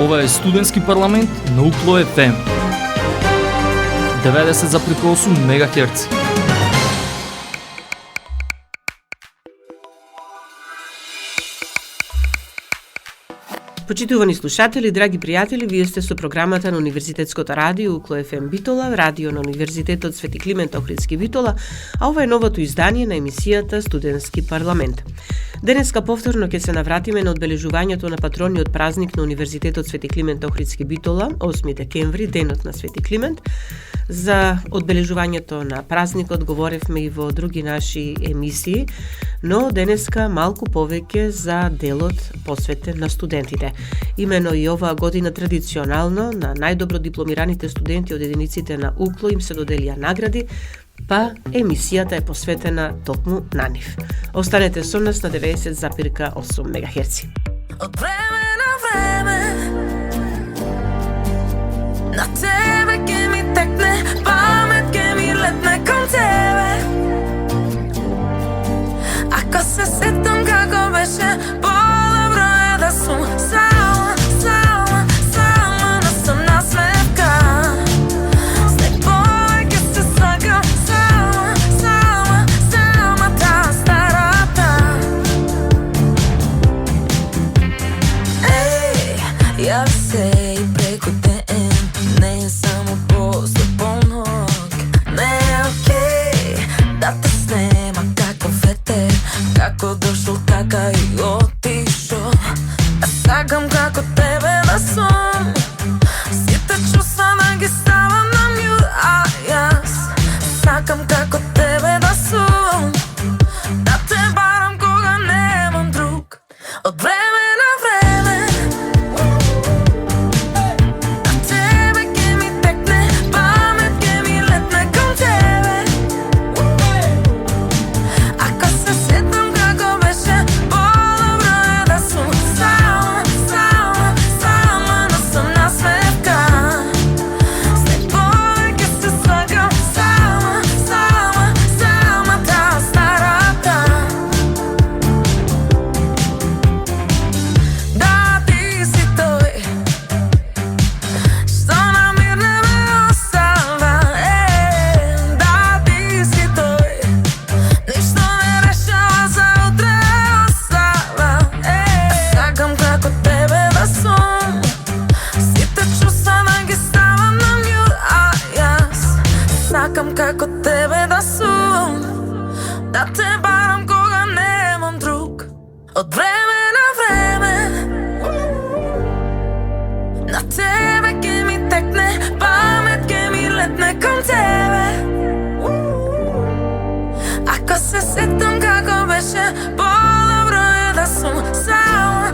Ова е студентски парламент на UKLO FM 90,8 МHz. Почитувани слушатели, драги пријатели, вие сте со програмата на Универзитетското радио UKLO FM Битола, радио на Универзитетот Свети Климент Охридски Битола, а ова е новото издание на емисијата Студентски парламент. Денеска повторно ќе се навратиме на одбележувањето на патрониот празник на Универзитетот Свети Климент Охридски Битола, 8 декември, денот на Свети Климент. За одбележувањето на празникот говоревме и во други наши емисии, но денеска малку повеќе за делот посветен на студентите. Имено и оваа година традиционално на најдобро дипломираните студенти од единиците на UKLO им се доделија награди, па емисијата е посветена токму на нив. Останете со нас на 90,8 МHz. Од време на време на тебе ќе ми текне памет, ќе ми летне кон тебе. Ако се сетам како беше, по-добро е да сум сама на самна сметка. След повеќе се слагам сама таа старата. Јави се и преку ден, не е само после полнок. Не е окей да те снема како ветер, како дошол, така и отишол. Сакам како тебе да сум, сите чувства да ги ставам на мјут, а јас сакам како тебе да сум, да те барам кога немам друг. Од време на време на тебе ќе ми текне памет, ќе ми летне кон тебе. Ако се сетам како беше, по-добро е да сум сама на самна сметка. След повеќе се слагам сама таа старата. Да, ти си тој што намирне ме остава. Да, ти си тој, ништо не решава, за утре остава. Сакам како тебе да сум, сите чувства да ги ставам на мјут, а јас сакам како тебе да сум, да те барам кога немам друг. Од време на време на тебе ќе ми текне памет, ќе ми летне кон тебе. Ако се сетам како беше, по-добро е да сум сама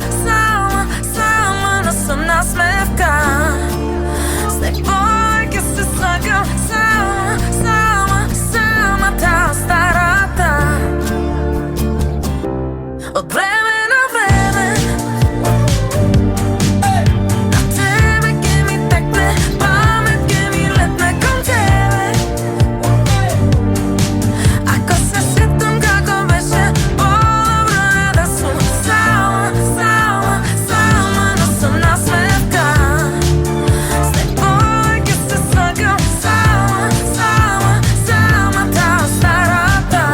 на самна сметка. След повеќе се слагам сама таа старата. Од време на време на тебе ќе ми текне памет, ќе ми летне кон тебе. Ако се сетам како беше, по-добро е да сум сама на самна сметка. След повеќе се слагам сама таа старата.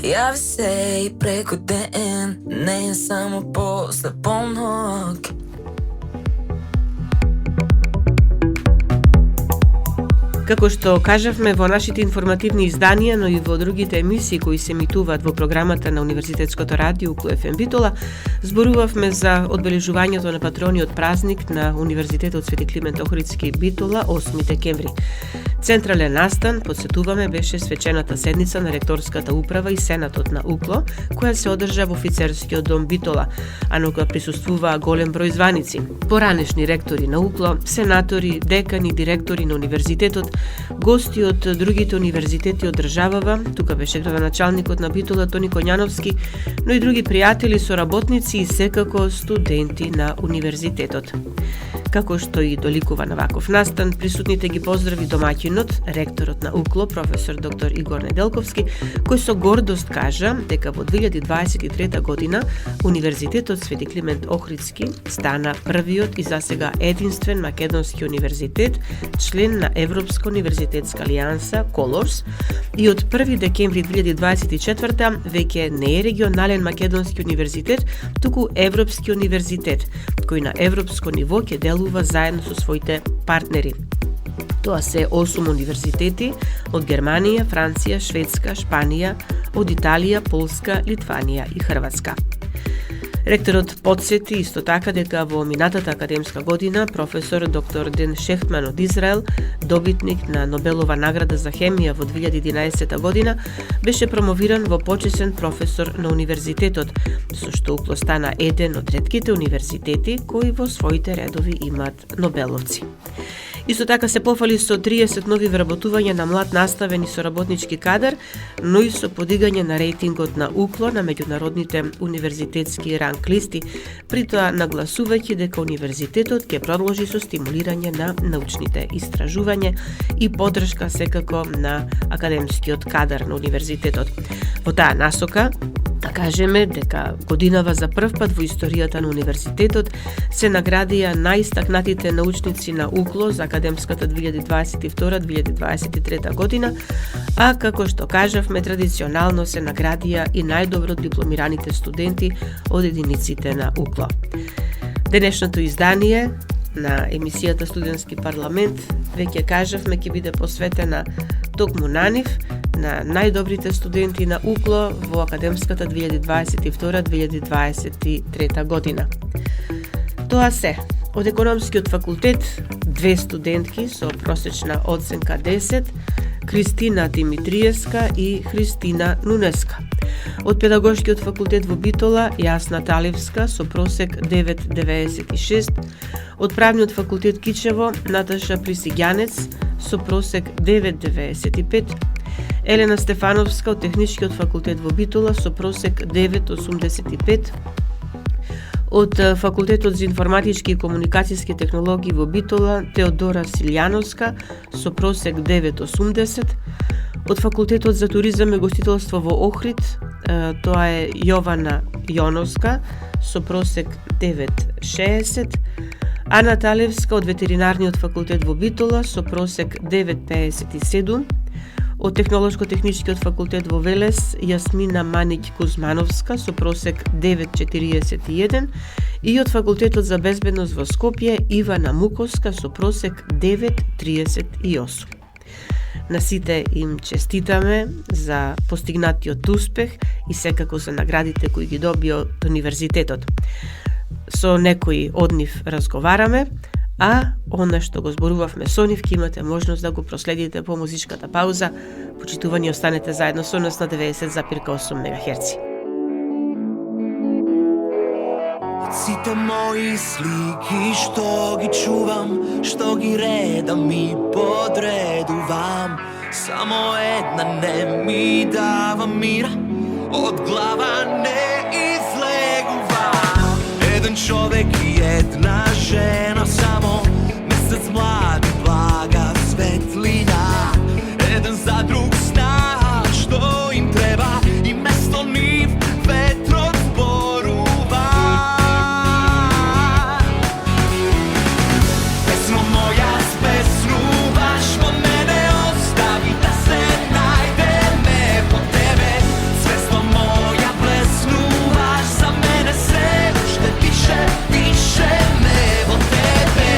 Јави се и преку ден, не е само после полнок. Како што кажавме во нашите информативни изданија, но и во другите емисии кои се емитуваат во програмата на Универзитетското радио UKLO FM Битола, зборувавме за одбележувањето на патрониот празник на Универзитетот Свети Климент Охридски Битола, 8 декември. Централен настан, подсетуваме, беше свечената седница на ректорската управа и сенатот на UKLO, која се одржа во офицерскиот дом Битола, а на која присуствуваа голем број званици. Поранешни ректори на UKLO, сенатори, декани, директори на универзитетот, гости од другите универзитети од државава, тука беше градоначалникот на Битола Тони Коњановски, но и други пријатели, соработници и секако студенти на универзитетот. Како што и доликува на ваков настан, присутните ги поздрави домаќинот, ректорот на УКЛО, професор доктор Игор Неделковски, кој со гордост кажа дека во 2023 година Универзитетот Свети Климент Охридски стана првиот и засега единствен македонски универзитет, член на Европска универзитетска алијанса Колорс, и од 1 декември 2024 веќе не е регионален македонски универзитет, туку Европски универзитет, кој на европско ниво ќе делува заедно со своите партнери. Тоа се 8 универзитети од Германија, Франција, Шведска, Шпанија, од Италија, Полска, Литванија и Хрватска. Ректорот подсети исто така дека во минатата академска година професор доктор Ден Шехтман од Израел, добитник на Нобелова награда за хемија во 2011 година, беше промовиран во почесен професор на универзитетот, со што УКЛО стана еден од ретките универзитети кои во своите редови имаат нобеловци. Исто така се пофали со 30 нови вработувања на млад наставен и соработнички кадар, но и со подигање на рейтингот на УКЛО на меѓународните универзитетски ранг листи, при тоа нагласувајќи дека универзитетот ќе продолжи со стимулирање на научните истражување и поддршка секако на академскиот кадар на универзитетот. Во таа насока, да кажеме дека годинава за прв пат во историјата на универзитетот се наградија најистакнатите научници на УКЛО за академската 2022-2023 година, а како што кажавме, традиционално се наградија и најдобро дипломираните студенти од единиците на УКЛО. Денешното издание на емисијата Студентски парламент, веќе кажавме, ќе биде посветена токму на нив, на најдобрите студенти на УКЛО во академската 2022-2023 година. Тоа се од економскиот факултет 2 студентки со просечна оценка 10, Кристина Димитриевска и Христина Нунеска. Од педагошкиот факултет во Битола Јасна Талевска со просек 9,96, од правниот факултет Кичево Наташа Присигјанец со просек 9,95, Елена Стефановска од Техничкиот факултет во Битола со просек 9,85, од факултетот за информатички и комуникацијски технологии во Битола Теодора Силјановска со просек 9,80, од факултетот за туризам и гостителство во Охрид тоа е Јована Јоновска со просек 9,60, Ана Талевска од ветеринарниот факултет во Битола со просек 9,57, од Технолошко-техничкиот факултет во Велес Јасмина Маник Кузмановска со просек 9,41 и од факултетот за безбедност во Скопје Ивана Муковска со просек 9,38. На сите им честитаме за постигнатиот успех и секако за наградите кои ги добија од универзитетот. Со некои од нив разговараме, а она што го зборувавме со нив ќе имате можност да го проследите по музичката пауза. Почитувани, останете заедно со нас на 90,8 МГц. Сите мои слики што ги чувам, што ги редам и подредувам, само една не ми дава мира, од глава не излегува. Еден човек и една жена само, месец млад и блага светлина, еден за друг знаат што им треба и место нив ветрот зборува. Песно моја спеснуваш, во мене остави да се најдеме по тебе. Свесно моја блеснуваш, за мене се уште пише ме во тебе.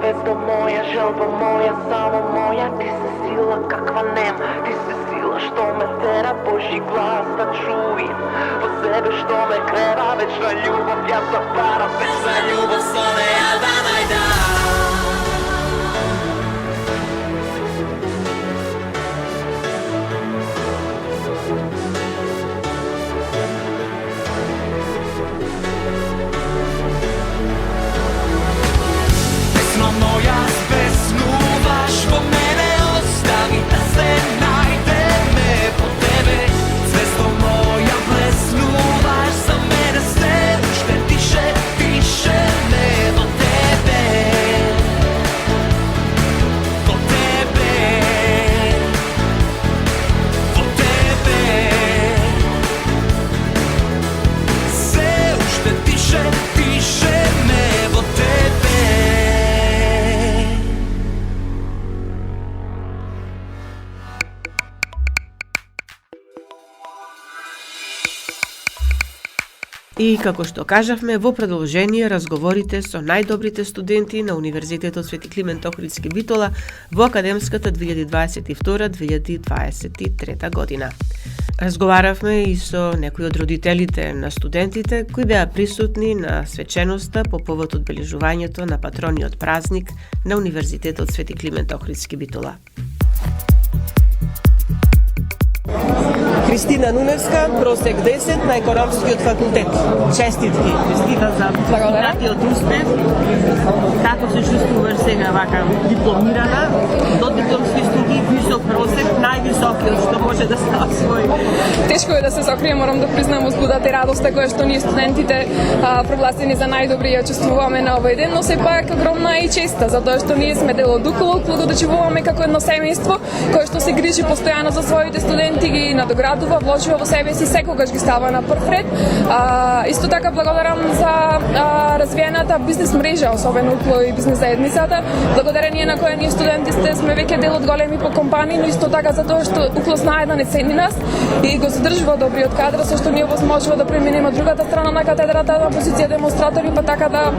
свето моја, желба моја, само моја. Ти си сила каква нема, ти си сила што ме тера, Божи глас да чуjem во себе што ме крена. Вечна љубов, ја запара, вечна љубов со неја да најдам. Моја спеснуваш во мене, остави да се најдеме по тебе. Звездо моја блеснуваш за мене, се уште дише, дише ме во тебе. Во тебе. Во тебе. Се уште дише, дише ме во тебе. И како што кажавме, во продолжение разговорите со најдобрите студенти на Универзитетот Свети Климент Охридски Битола во академската 2022-2023 година. Разговаравме и со некои од родителите на студентите кои беа присутни на свеченоста по повод одбележувањето на патрониот празник на Универзитетот Свети Климент Охридски Битола. Христина Нуневска, просек 10 на економскиот факултет. Честитки, Христина, за постигнатиот успех. Како се чувствуваш сега вака дипломирана, до дипломски студии, висок просек, највисокиот што може да се освои? Тешко е да се сокрие, морам да признам возбудата и радоста која што ние студентите прогласени за најдобри ја чувствуваме на овој ден, но сепак огромна и честа, затоа што ние сме дел од Уклок, благодачевуваме како едно семејство кое што се грижи постојано за своите студенти, ги надоградува, вложува во себе си, секогаш ги става на прв ред. Исто така благодарам за развиената бизнес мрежа, особено Укло и бизнес заедницата, благодарение на која ние студентите сме веќе дел од големи компании, но исто така затоа што Укло знае да не цени нас и го задржува добриот кадар, со што ние возможува да преминеме од другата страна на катедрата на позиција демонстратори, па така да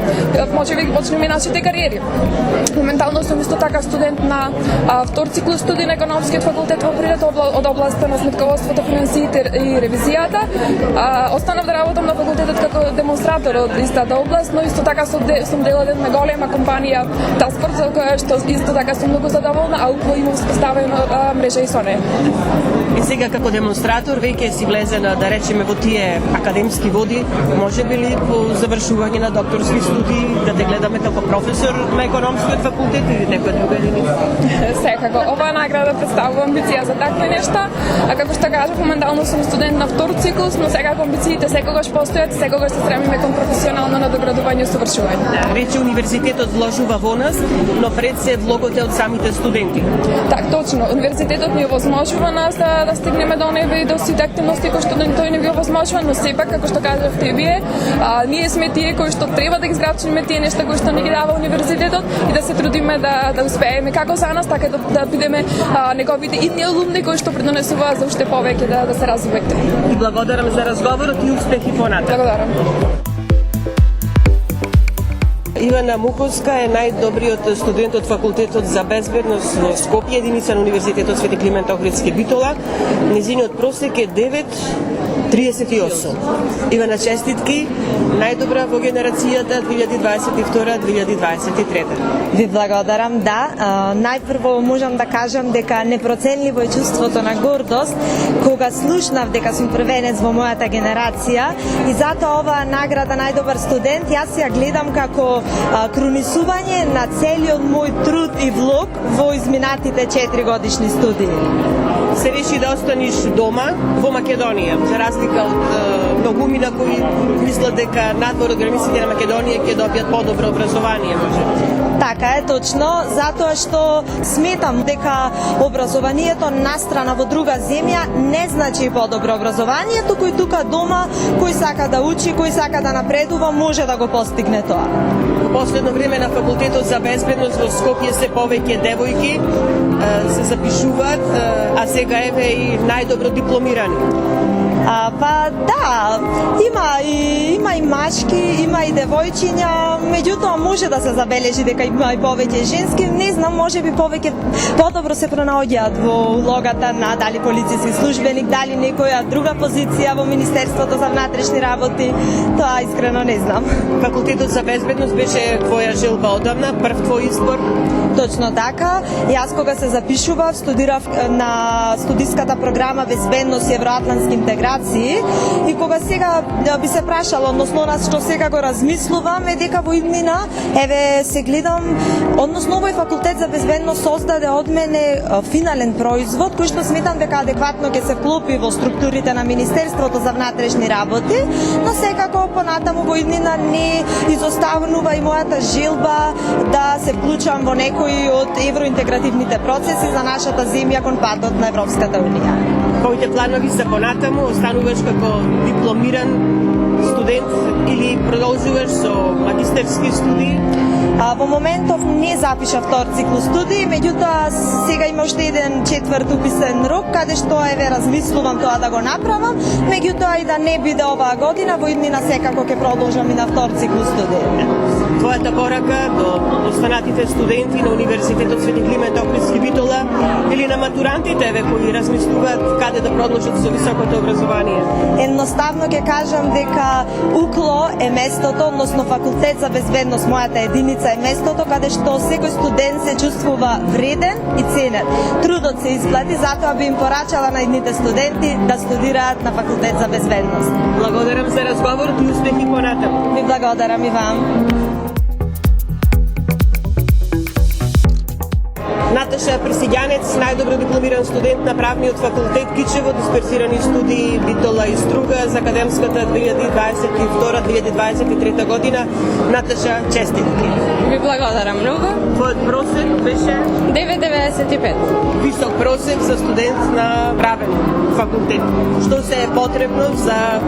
може да почнеме нашите кариери. Моментално сум исто така студент на втор циклус студии на економскиот факултет во Природ од областта на сметководството, финансиите и ревизијата. Останав да работам на факултетот како демонстратор од истата област, но исто така сум дел од една голема компанија Таспорт, за која што исто така сум многу задоволна, а Укло има успоставена мрежа и со неја. И сега како демонстратор веќе си влезена, да речеме, во тие академски води, може би ли по завршување на докторски студии да те гледаме како професор на економскиот факултет или некоја друга единица? Секако, оваа награда представува амбиција за такви нешта, а како што кажав, моментално сум студент на втор циклус, но секако амбициите секогаш постојат и секогаш се стремиме кон професионално надоградување и усовршување. Да, рече универзитетот вложува во нас, но пред се влогот е од самите студенти. Так, точно. Универзитетот ни овозможува нас да стигнеме до небе и до сите активности кои што тој не ги овозможува, но сепак, како што кажавте и вие, ние сме тие кои што треба да изграчиме тие нешта кои што ни ги дава универзитетот и да се трудиме да успееме како за нас, така да бидеме неговите идни алумни кои што придонесуваат за уште повеќе да се развивате. И благодарам за разговорот и успехи понатаму. Благодарам. Ивана Муховска е најдобриот студент од факултетот за безбедност во Скопје, единица на Универзитетот Свети Климент Охридски Битола. Незиниот просек е 9,38. Ивана, честитки, најдобра во генерацијата 2022-2023. Ви благодарам, да. Најпрво можам да кажам дека непроценливо е чувството на гордост кога слушнав дека сум првенец во мојата генерација и затоа оваа награда најдобар студент јас ја гледам како кронисување на целиот мој труд и влог во изминатите 4 годишни студии. Се реши да останиш дома во Македонија, за разлика од многумина кои мислат дека надвор од границите на Македонија ќе добијат подобро образование, може. Така е, точно, затоа што сметам дека образованието настрана во друга земја не значи подобро образование, туку и тука дома, кој сака да учи, кој сака да напредува, може да го постигне тоа. Во последно време на факултетот за безбедност во Скопје се повеќе девојки се запишуваат, а сега еве и најдобро дипломирани. Па да, има и машки, има и девојчиња, меѓутоа може да се забележи дека има и повеќе женски, не знам, можеби повеќе подобро се пронаоѓаат во улогата на дали полициски службеник, дали некоја друга позиција во Министерството за внатрешни работи, тоа искрено не знам. Факултетот за безбедност беше твоја желба одамна, прв твој избор? Точно така. Јас кога се запишував, студирав на студиската програма Безбедност и евроатлантски интеграции и кога сега би се прашала, односно нас што сега го размислувам е дека во иднина, еве се гледам, односно овој факултет за безбедност создаде од мене финален производ кој што сметам дека адекватно ќе се вклопи во структурите на Министерството за внатрешни работи, но секако понатаму во иднина не изоставнува и мојата желба да се вклучам во некои од евроинтегративните процеси за нашата земја кон патот на Европската унија. Твоите планови за понатаму, остануваш како дипломиран студент или продолжуваш со магистерски студии? Во моментов не запишав втор циклус студии, меѓутоа сега има уште еден четврт уписен рок, каде што еве размислувам тоа да го направам, меѓутоа и да не биде оваа година, во иднина секако ќе продолжам и на втор циклус студии. Твојата порака до останатите студенти на Универзитетот Свети Климент Охридски Битола или на матурантите еве кои размислуваат каде да продолжат со високото образование? Едноставно ќе кажам дека УКЛО е местото, односно факултет за безбедност, мојата единица е местото каде што секој студент се чувствува вреден и ценет. Трудот се исплати, затоа би им порачала на идните студенти да студираат на факултет за безбедност. Благодарам за разговорот и успехи понатаму. Ви благодарам и вам. Наташа Пресидјанец, најдобро дипломиран студент на правниот факултет Кичево, дисперсирани студии Битола и Струга за академската 2022-2023 година. Наташа, честитки. Ви благодарам многу. Твојот просек беше 9,95. висок просек за студент на правен факултет. Што се е потребно за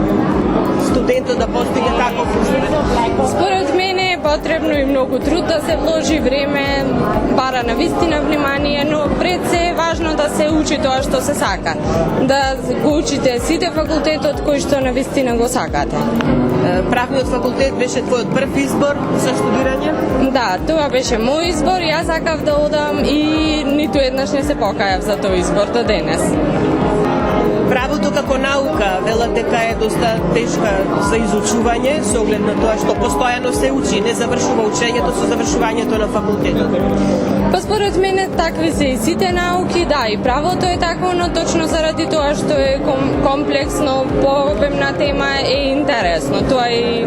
студентот да постигне таков успех? Според мене е потребно и многу труд да се вложи, време, бара на вистина внимание, но пред се е важно да се учи тоа што се сака. Да го учите сите факултетот кој што на вистина го сакате. Правниот факултет беше твојот прв избор за студирање? Да, тоа беше мој избор, јас сакав да одам и ниту еднаш не се покајав за тој избор до денес. Правото како наука, велат дека е доста тешка за изучување, со оглед на тоа што постојано се учи, не завршува учењето со завршувањето на факултетот. Па според мене такви се и сите науки, да, и правото е такво, но точно заради тоа што е комплексно, пообемна тема е интересно. Тоа е и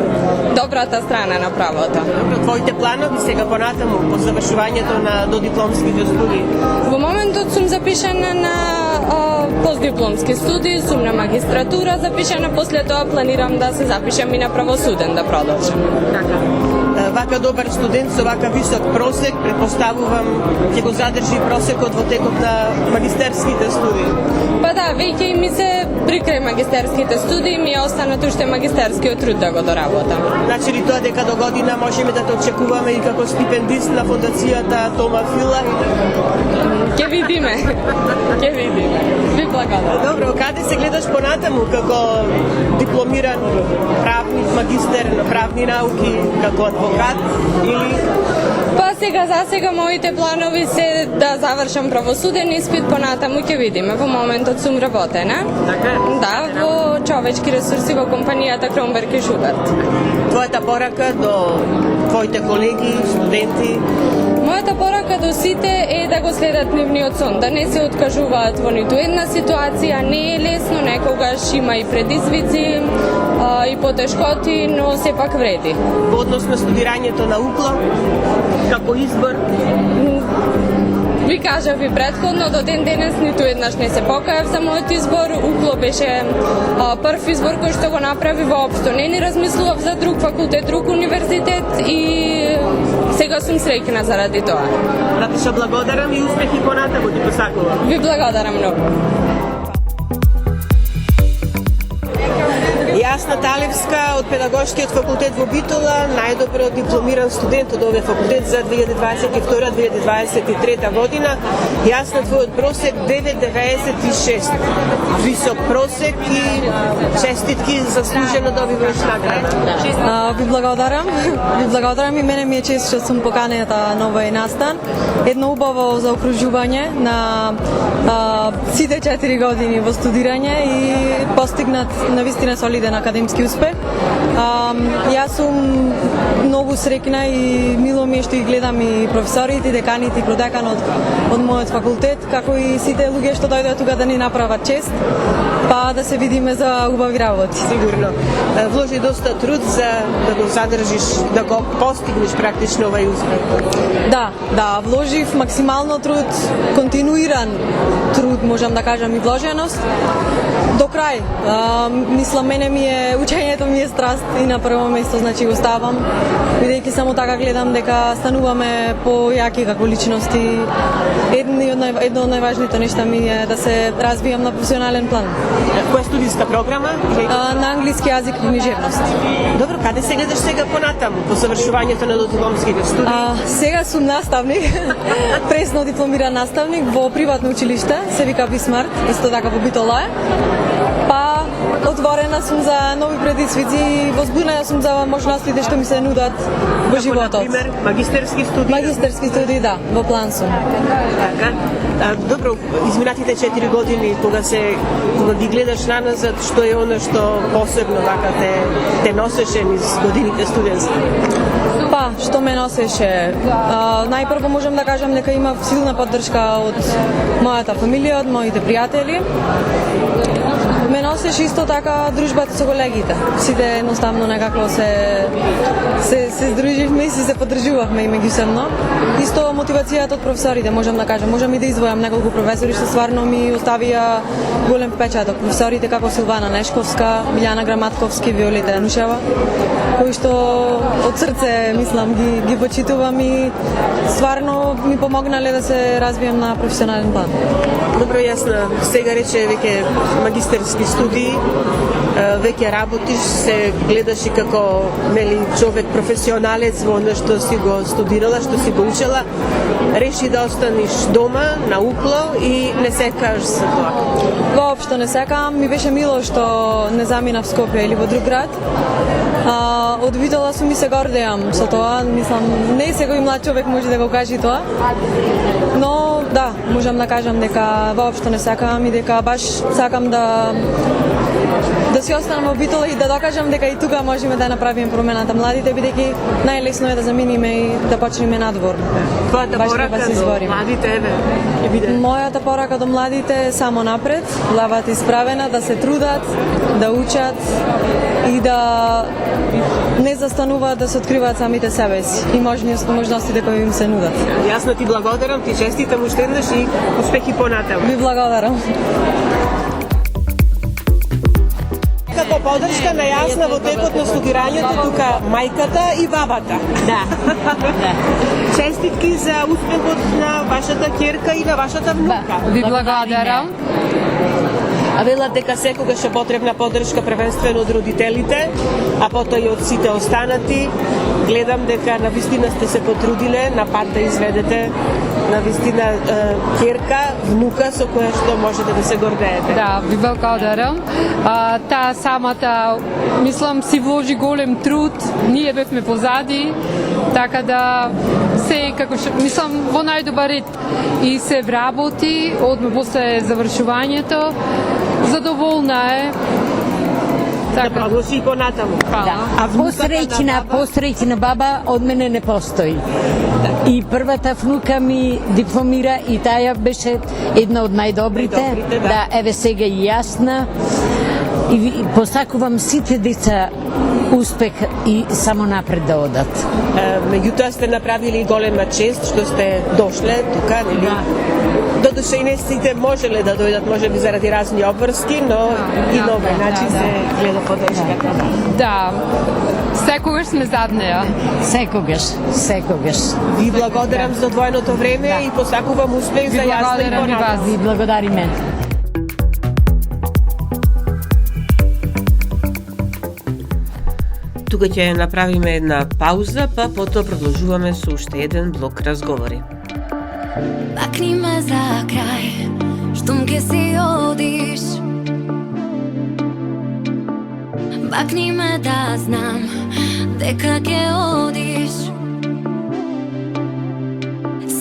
добрата страна на правото. Твоите планови сега понатаму по завршувањето на додипломските студии? Во моментот сум запишана на постдипломски студии, сум на магистратура запишана, после тоа планирам да се запишам и на правосуден да продолжам. Така. Вака добар студент со вака висок просек, предпоставувам, ќе го задржи просекот во текот на магистерските студии. Па да, веќе и ми се при крај магистерските студии ми е останат уште магистерскиот труд да го доработам. Значи ли тоа дека до година можеме да те очекуваме и како стипендист на фондацијата Тома Фила? Ке видиме. Ке видиме. Ви благодарам. Добро, каде се гледаш понатаму како дипломиран правник, магистер на правни науки, како адвокат или? Па за сега моите планови се да завршам правосуден испит, понатаму ќе видиме. Во моментот сум работена. Така? Да, во човечки ресурси во компанијата Кромберг и Шуберт. Твојата порака до твоите колеги, студенти? Мојата порака до сите е да го следат нивниот сон, да не се откажуваат во ниту една ситуација, не е лесно, некогаш има и предизвици и потешкоти, но сепак вреди. Во однос на студирањето на УКЛО, како избор? Ви кажав и претходно, до ден денес ниту еднаш не се покајав за мојот избор. УКЛО беше прв избор кој што го направи воопшто. Не размислував за друг факултет, друг универзитет и сега сум среќна заради тоа. Наташа, благодарам и успехи понатаму ти посакувам. Ви благодарам многу. Јасна Талевска од Педагошкиот факултет во Битола, најдобро дипломиран студент од овој факултет за 2022-2023 година. Јасна, твојот просек 9,96. Висок просек и честитки, заслужено добиваш награда. Ви благодарам. Ви благодарам и мене ми е чест што сум поканета на овој настан. Едно убаво заокружување на сите 4 години во студирање и постигнат навистина солиден академски успех. Јас сум многу среќна и мило ми е што ги гледам и професорите, и деканите, и продеканот од мојот факултет, како и сите луѓе што дојдоа тука да ни направат чест, па да се видиме за убави работи. Сигурно. Вложи доста труд за да го задржиш, да го постигнеш практично овај успех. Да, вложив максимално труд, континуиран труд, можам да кажам, и вложеност до крај. Мислам, мене ми е учењето ми е страст и на прво место, значи го ставам, бидејќи само така гледам дека стануваме појаки како личности. Едно од најважните нешта ми е да се развијам на професионален план. Која студиска програма? На англиски јазик и книжевност. Добро, каде се гледаш сега понатаму, по завршувањето на додипломските студии? Сега сум наставник, пресно дипломиран наставник во приватно училиште, се вика Бисмарт, исто така во Битола. Па отворена сум за нови предизвици и возбудена сум за можностите што ми се нудат во животот. Например, магистерски студии? Магистерски студии, да, во план сум. Така. Добро, изминатите 4 години, кога ги гледаш наназад, што е она што посебно вака те носеше низ годините студентски? Па, што ме носеше? Најпрво можам да кажам дека имав силна поддршка од мојата фамилија, од моите пријатели. Ме носеше исто така дружбата со колегите. Сите едноставно некако се здруживме и се поддржувавме и меѓусебно. Исто мотивацијата од професорите, можам да кажам. Можам и да извојам неколку професори што стварно ми оставија голем впечаток. Професорите како Силвана Нешковска, Милјана Граматковски, Виолета Јанушева, кои што од срце, мислам, ги почитувам и стварно ми помогнале да се развијам на професионален план. Добро, јасно. Сега рече веќе магистерски студии, веќе работиш, се гледаш и како човек професионалец во она што си го студирала, што си го учела, реши да останеш дома на Укло и не секаш за тоа. Воопшто не секам, ми беше мило што не заминав в Скопје или во друг град. Од Битола сум и се гордеам со тоа, мислам, не секој млад човек може да го каже тоа. Но да, можам да кажам дека воопшто не сакам и дека баш сакам да си останам во Битола и да докажам дека и тука можеме да направиме промената младите, бидејќи најлесно е да заминиме и да почнеме надвор. Твојата порака до младите е биде? Мојата порака до младите е само напред, глават исправена, да се трудат, да учат и да не застануваат да се откриваат самите себе си и можностите кои им се нудат. Јасно, ти благодарам, ти честитам уште еднаш и успехи понатаму. Ви благодарам. Како поддршка на Јасна во текот на студирањето тука мајката и бабата. Да. Честитки за успехот на вашата ќерка и на вашата внука. Ви благодарам. А велат дека секогаш е потребна поддршка првенствено од родителите, а потоа и од сите останати. Гледам дека навистина сте се потрудиле на пат да изведете навистина ќерка, внука со која што можете да се гордеете. Да, ви благодарам. Таа самата, мислам, си вложи голем труд, ние бевме позади, така да се, мислам, во најдобар ред и се вработи, одма после завршувањето, задоволна е. Да продолжи и понатаму. Да. Посреќна баба од мене не постои. И првата внука ми дипломира и таја беше една од најдобрите. Да, еве сега и Јасна. И посакувам сите деца успех и само напред да одат. Меѓутоа сте направили голема чест што сте дошле тука, нели? Додуше и не сите можеле да дојдат, можеби заради разни обврски, но и на овој начин се гледа поддршката. Да, секогаш сме зад неа. Секогаш. Ви благодарам за одвоеното време и посакувам успех за Јасна и понатаму. Ви благодариме. тука ќе направиме една пауза, па потоа продолжуваме со уште еден блок разговори. Bakni me za kraj, shtum ke si odiš. Bakni me da znam, deka ke odiš.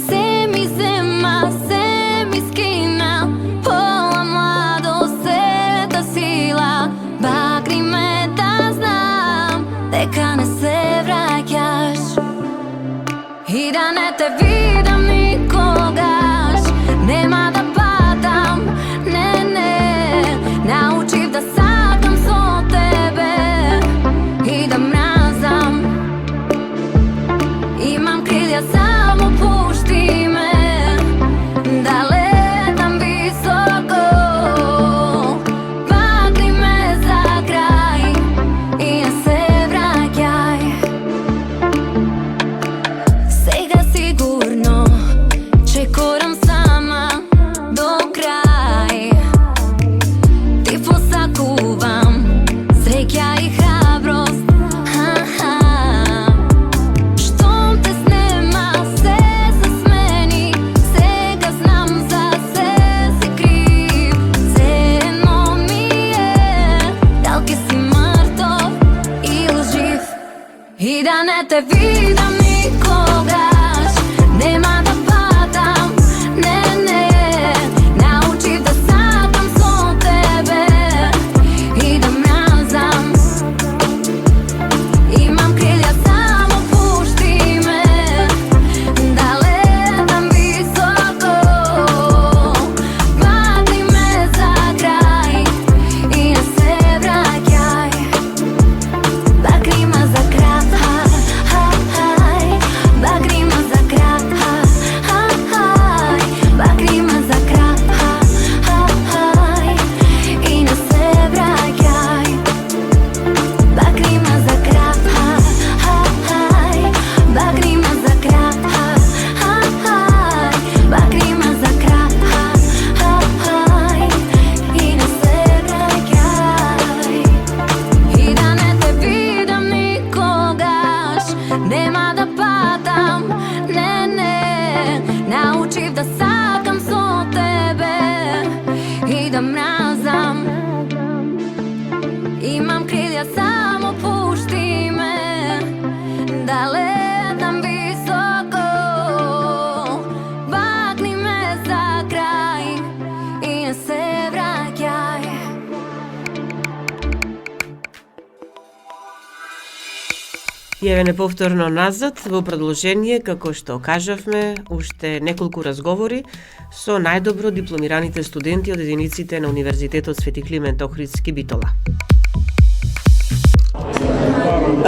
Se mi zema, se mi skina, pola mlado se ta sila. Bakni me da znam, deka ne se vraćaš. I da ne te vidim nikogaš, nema da padam, ne, naučiv da sakam so tebe i da mrazam. Imam krilja, samo pušti me, da letam visoko. Bakni me za kraj i ne se vraćaj. Сега сигурно че корам сама до край. Ти посакувам среќа и храброст. Штом те снема се засмени, сега знам за се си крив. Ценно ми е дал ке си мртов или жив. И да не те видам никогаш, нема да падам, не, научив да сакам со тебе и да мразам. Имам крилја, само пушти ме, да летам високо. Bakni me za kraj i ne se vraćaj. Bakni me za kraj, bakni me za kraj, bakni me za kraj i ne se vraćaj. Bakni me za kraj, bakni me za kraj, bakni me za kraj i ne se vraćaj. I da ne te vidim nikogaš, nema da padam, ne, naučiv da sakam so tebe i da mrazam. Imam krilja, samo pušti me, da letam visoko. Bakni me za kraj i ne se vraćaj. Јавене повторно назад во продолжение, како што кажавме, уште неколку разговори со најдобро дипломираните студенти од единиците на Универзитетот Свети Климент Охридски Битола.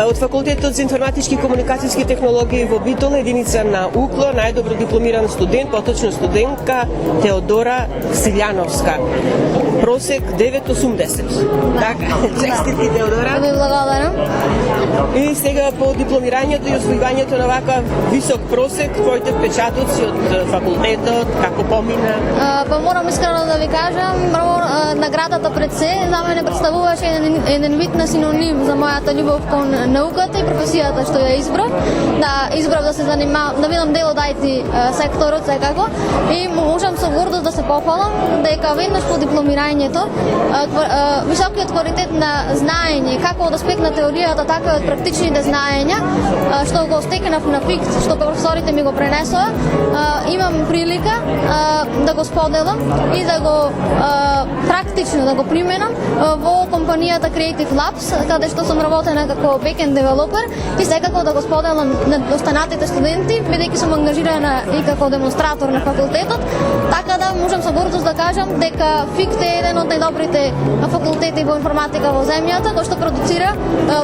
Од Факултетот за информатички и комуникацијски технологии во Битола, единица на УКЛО, најдобро дипломиран студент, поточно студентка Теодора Силјановска. Просек 9.80. Така, честити Теодора. Благодарам. И сега по дипломирањето и освојувањето на ваква висок просек, твоите впечатоци од факултетот, како помина? Па морам искрено да ви кажам, прво наградата пред се за мене представуваше еден вид на синоним за мојата љубов кон науката и професијата што ја избрав. Да избрав да се занимавам, да бидам дел од IT секторот секако и можам со гордост да се похвалам дека веднаш по дипломирањето високиот квалитет на знаење, како од аспект на теоријата, така и од практичните знаења, што го стекнав на фикс, што професорите ми го пренесоа, имам прилика да го споделам и да го практично да го применам во компанијата Creative Labs, каде што сум работена како backend developer и секако да го споделам на останатите студенти, бидејќи сум ангажирана и како демонстратор на факултетот, така да можам со гордост да кажам дека ФИКТ е еден од најдобрите факултети во информатика во земјата, кој што продуцира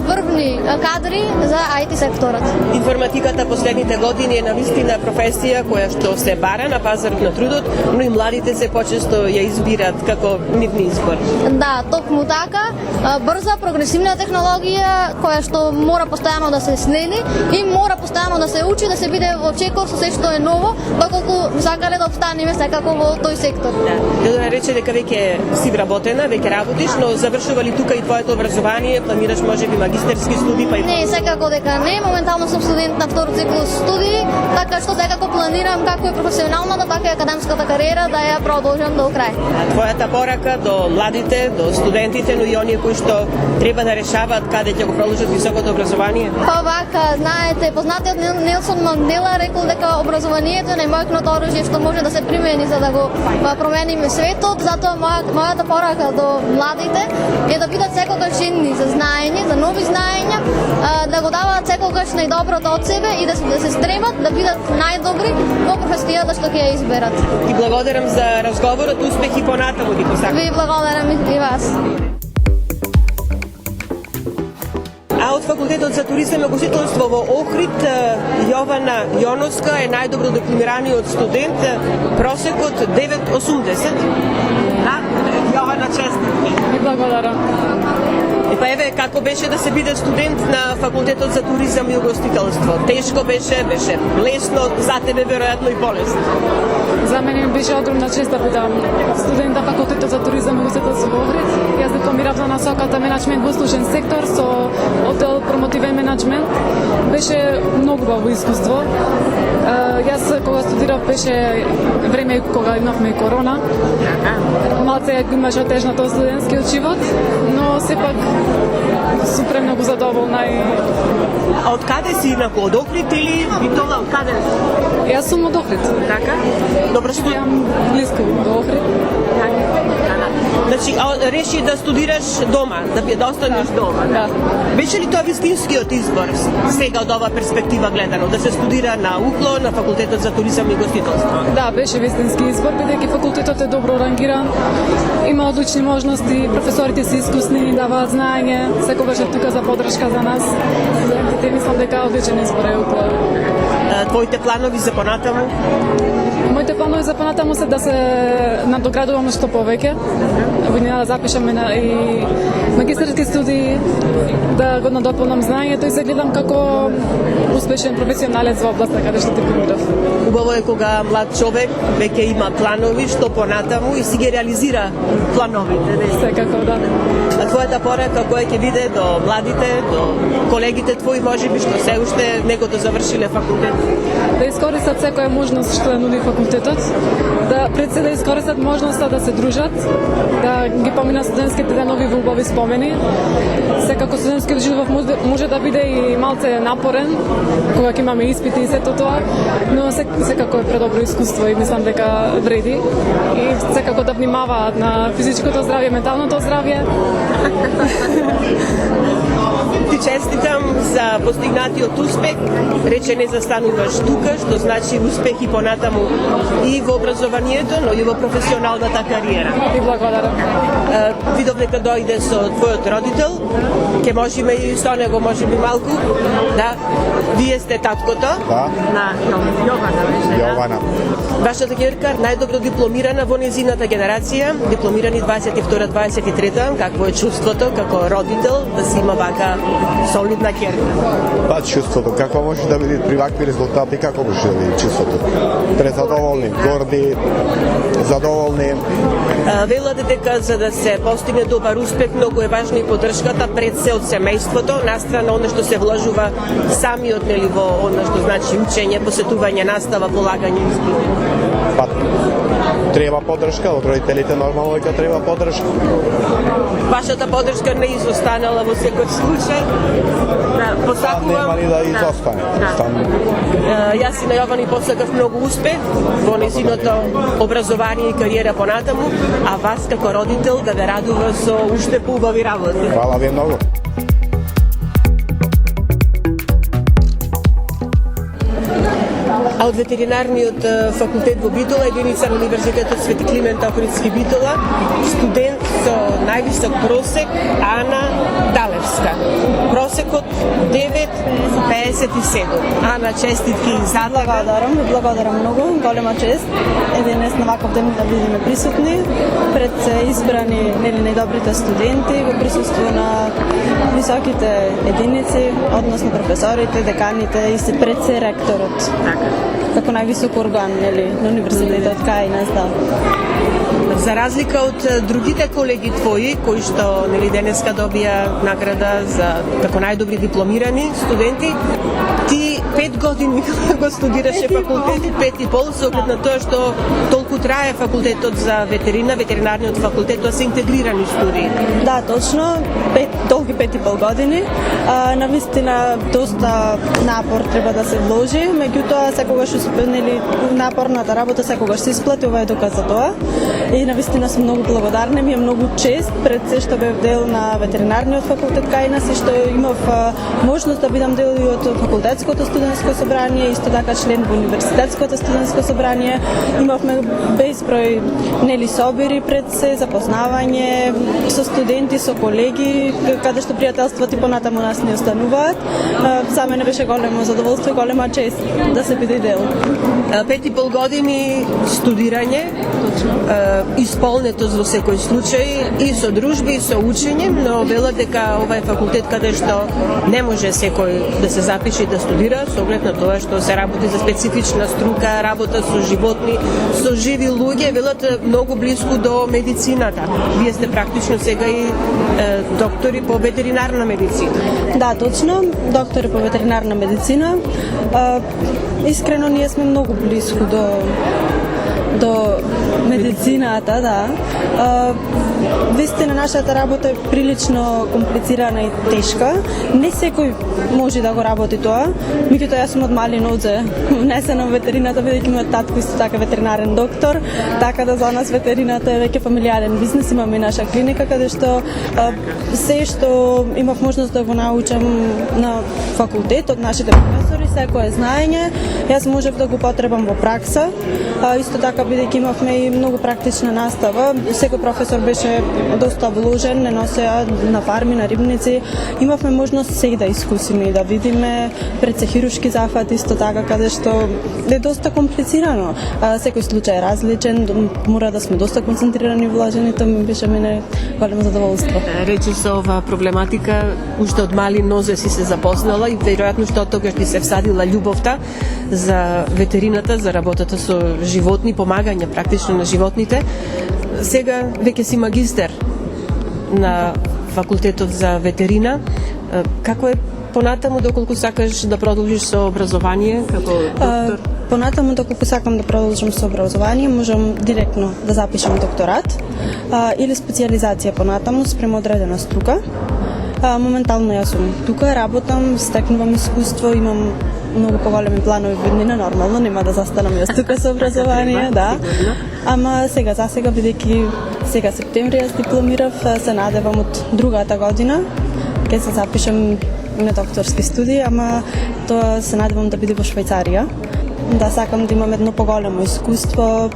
врвни кадри за IT секторот. Информатиката последните години е навистина професија која што се се бара на пазарот на трудот, но и младите се почесто ја избират како нивни избор. Да, токму така, брза прогресивна технологија која што мора постојано да се следи и мора постојано да се учи, да се биде во чекор со се што е ново, доколку сакале да обстанеме секако во тој сектор. Јодора рече дека веќе си вработена, веќе работиш, но завршува ли тука и твоето образование, планираш можеби магистерски студии, па и... Не, секако дека не, моментално сум студент на втор циклус студии, така што секако планирам како и професионалната, така и академската кариера да ја продолжам до крај. Твојата порака до младите, до студентите, но и оние кои што треба да решаваат каде ќе го продолжат високото образование? Па вака, знаете, познатиот Нелсон Мандела рекол дека образованието е најмојкното оружје што може да се примени за да го промениме светот, затоа мојата порака до младите е да бидат секогаш жени за знаење, за нови знаења, да го даваат секогаш најдоброто од себе и да се стремат да бидат најдобри во професијата што ќе ја изберат. Ти благодарам за разговорот, успех и понатаму ти посакам. Ви благодарам и вас. А од факултетот за туризам и гостителство во Охрид, Јована Јоновска е најдобро дипломираниот студент, просекот 9,80. Да, Јована, честитки. И благодарам. Па еве, како беше да се биде студент на факултетот за туризам и угостителство? Тешко беше лесно, за тебе веројатно и полесно. За мене беше огромна чест да бидам студент на факултетот за туризам и угостителство во Охрид. Јас дипломирав на насоката менаџмент во услужен сектор со оддел промотивен менаџмент. Беше многу убаво искуство. Јас кога студирав беше време кога имавме корона. Малце имаше тежно тоа студентскиот живот, но сепак сум премногу задоволна и... А од каде си, инаку, од Охрид или Битола, од каде? Јас сум од Охрид. Така? Добро, што... Јам близко до Охрид. Значи, реши да студираш дома, да останеш дома. Да. Беше ли тоа вистинскиот избор, сега од ова перспектива гледано, да се студира на УКЛО, на факултетот за туризам и гостителство? Да, беше вистински избор, бидејќи факултетот е добро рангиран, има одлични можности, професорите се искусни, даваат знаење, секогаш е тука за подршка за нас. Студентите, мислам дека одличен избор е УКЛО. Твоите планови за понатаму? Моите планови за понатаму се да се надоградуваме што повеќе. Година да запишеме и магистерски студии, да го надополнам знаењето и се гледам како успешен професионалец во областа каде што дипломирав. Убаво е кога млад човек веќе има планови што понатаму и си ги реализира плановите. Секако, да. А твојата порака која ќе биде до младите, до колегите твои, можеби што се уште него да завршиле факултет? Да искористат секоја можност што ја нуди факултетот, да пред се да искористат можноста да се дружат, да ги поминат студентските денови во убави спомени. Секако студентскиот живот може да биде и малце напорен, кога ќе имаме испити и сето тоа, но секако е предобро искуство и мислам дека вреди. И секако да внимаваат на физичкото здравје, менталното здравје. Ти честитам за постигнатиот успех. Рече не застануваш тука, што значи успех и понатаму и во образованието, но и во професионалната кариера. И благодарам. Видов дека дојде со твојот родител, ќе можеме и со него можеби малку. Да, вие сте таткото. Да. На Јована беше, Јована. Вашата ќерка најдобро дипломирана во незината генерација, дипломирани 22-23, какво е чувството како родител да си има вака солидна ќерка? Па чувството, како може да биде при вакви резултати, како може да биде чувството? Презадоволни, горди, задоволни. Велате дека за да се постигне добар успех многу е важна и поддршката пред се од семејството, настрана оно што се вложува самиот нели во оно што значи учење, посетување, настава, полагање испити. Па треба поддршка од родителите, нормално дека треба поддршка. Вашата поддршка не изостанала во секој случај. Да, посакувам. Нема ни да изостане. Јас и на Јовани посакав многу успех во незиното образование и кариера понатаму, а вас како родител да ве радува со уште поубави работи. Фала ви многу. А А од ветеринарниот факултет во Битола, единица на Универзитетот Свети Климент Охридски Битола, студент со највисок просек Ана Далевска. Просекот 9,57. Ана, честитки за Благодарам многу, голема чест. Денес на ваков ден да бидеме присутни пред избрани најдобрите студенти во присуство на високите единици, односно професорите, деканите и пред се ректорот. Така. Како највисок орган на универзитетот кај нас, да. За разлика од другите колеги твои, кои што денеска добија награда за како најдобри дипломирани студенти, ти 5 години го студираше факултет, 5,5, со оглед на тоа што толку трае факултетот за ветерина, ветеринарниот факултет, тоа се интегрирани студии. Да, точно, долги 5,5 години. Навистина доста напор треба да се вложи, меѓутоа секогаш напорната работа секогаш се исплати, ова е доказ за тоа. И навистина сум многу благодарна, ми е многу чест пред се што бев дел на ветеринарниот факултет кај нас и што имав можност да бидам дел и од факултетското студентско собрание, исто така член во универзитетското студентско собрание. Имавме безброј собири пред се, запознавање со студенти, со колеги, каде што пријателствата и понатаму нас не остануваат. За мене беше големо задоволство и голема чест да се биде дел. 5,5 години студирање, исполнетост во секој случај и со дружби и со учење, но велат дека ова е факултет каде што не може секој да се запише и да студира, со оглед на тоа што се работи за специфична струка, работа со животни, со живи луѓе, велат многу близко до медицината. Вие сте практично сега и доктори по ветеринарна медицина. Да, точно, доктори по ветеринарна медицина. Искрено ние сме многу близко до медицината, да. Вистина, нашата работа е прилично комплицирана и тешка. Не секој може да го работи тоа. Меѓутоа, јас сум од мали нозе внесена во ветерината, бидејќи мојот татко исто така ветеринарен доктор, така да за нас ветерината е веќе фамилиарен бизнес. Имаме и наша клиника каде што се што имав можност да го научам на факултет од нашите професори, секое знаење, јас можев да го потребам во пракса. Исто така, бидејќи имавме и многу практична настава, секој професор беше доста вложен, не носеа на фарми, на рибници. Имавме можност се да искусиме и да видиме пред се хируршки зафат, исто така, каде што е доста комплицирано. Секој случај е различен, мора да сме доста концентрирани вложени, тоа ми беше мене големо задоволство. Речи со оваа проблематика, уште од мали нозе си се запознала и веројатно што тогаш ти се всадила љубовта за ветерината, за работата со животни, помагање практично на животните. Сега веќе си магистер на факултетот за ветерина. Како е понатаму, доколку сакаш да продолжиш со образование како доктор? Понатаму, доколку сакам да продолжам со образование, можам директно да запишам докторат или специализација понатаму спрема одредена струка. Моментално јас сум тука, работам, стекнувам искуство, имам многу поголеми планови во иднина, нормално, нема да застанам јас тука со образование, да. Ама сега, бидејќи сега септември јас дипломирав, се надевам од другата година, ќе се запишам на докторски студии, ама тоа се надевам да биде во Швајцарија. Да сакам да имам едно поголемо искуство,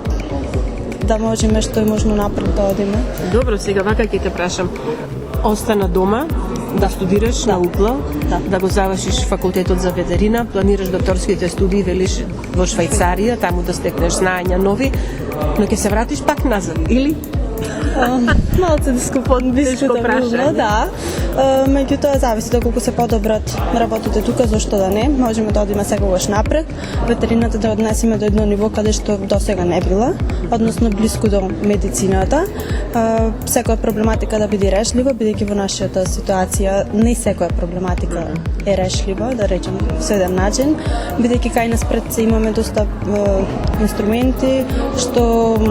да можеме што е можно напред да одиме. Добро, сега вака ќе те прашам. Остана дома, да студираш на УКЛА, да го завршиш факултетот за ветерина, планираш докторските студии, велиш во Швајцарија, таму да стекнеш знаења нови, но ќе се вратиш пак назад, или? Малце дискусија да. Меѓутоа зависи доколку се подобрат работите тука, зошто да не, можеме да одиме секогаш напред, ветерината да однесеме до едно ниво каде што досега не била, односно близко до медицината. Секоја проблематика да биде решлива, бидејќи во нашата ситуација не секоја проблематика е решлива, да речем со еден начин, бидејќи кај нас пред се имаме доста инструменти што